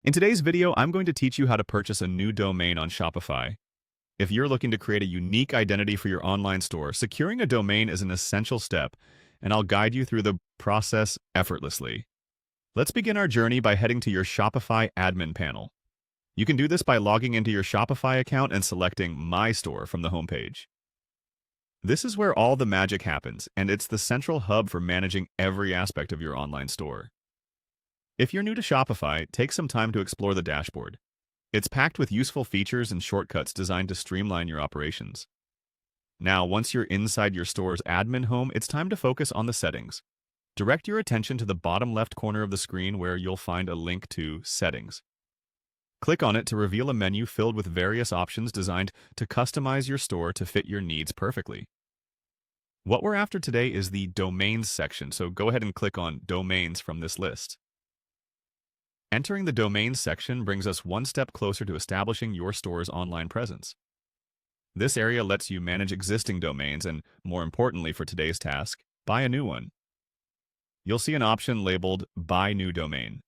In today's video, I'm going to teach you how to purchase a new domain on Shopify. If you're looking to create a unique identity for your online store, securing a domain is an essential step, and I'll guide you through the process effortlessly. Let's begin our journey by heading to your Shopify admin panel. You can do this by logging into your Shopify account and selecting My Store from the homepage. This is where all the magic happens, and it's the central hub for managing every aspect of your online store. If you're new to Shopify, take some time to explore the dashboard. It's packed with useful features and shortcuts designed to streamline your operations. Now, once you're inside your store's admin home, it's time to focus on the settings. Direct your attention to the bottom left corner of the screen where you'll find a link to Settings. Click on it to reveal a menu filled with various options designed to customize your store to fit your needs perfectly. What we're after today is the Domains section, so go ahead and click on Domains from this list. Entering the Domains section brings us one step closer to establishing your store's online presence. This area lets you manage existing domains and, more importantly for today's task, buy a new one. You'll see an option labeled Buy New Domain.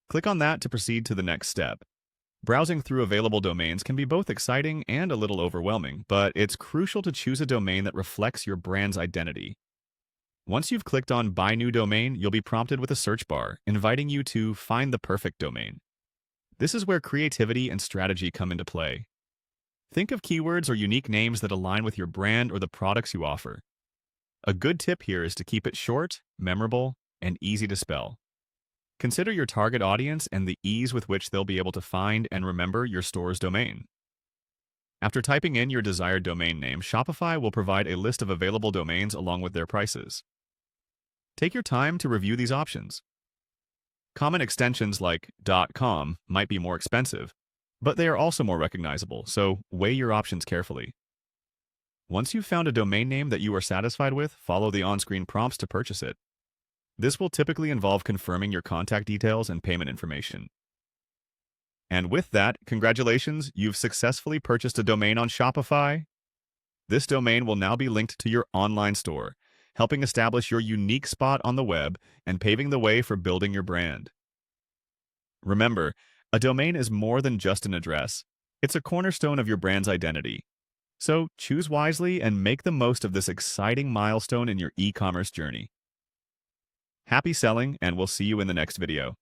Click on that to proceed to the next step. Browsing through available domains can be both exciting and a little overwhelming, but it's crucial to choose a domain that reflects your brand's identity. Once you've clicked on Buy New Domain, you'll be prompted with a search bar, inviting you to find the perfect domain. This is where creativity and strategy come into play. Think of keywords or unique names that align with your brand or the products you offer. A good tip here is to keep it short, memorable, and easy to spell. Consider your target audience and the ease with which they'll be able to find and remember your store's domain. After typing in your desired domain name, Shopify will provide a list of available domains along with their prices. Take your time to review these options. Common extensions like .com might be more expensive, but they are also more recognizable, so weigh your options carefully. Once you've found a domain name that you are satisfied with, follow the on-screen prompts to purchase it. This will typically involve confirming your contact details and payment information. And with that, congratulations, you've successfully purchased a domain on Shopify. This domain will now be linked to your online store, helping establish your unique spot on the web and paving the way for building your brand. Remember, a domain is more than just an address. It's a cornerstone of your brand's identity. So choose wisely and make the most of this exciting milestone in your e-commerce journey. Happy selling, and we'll see you in the next video.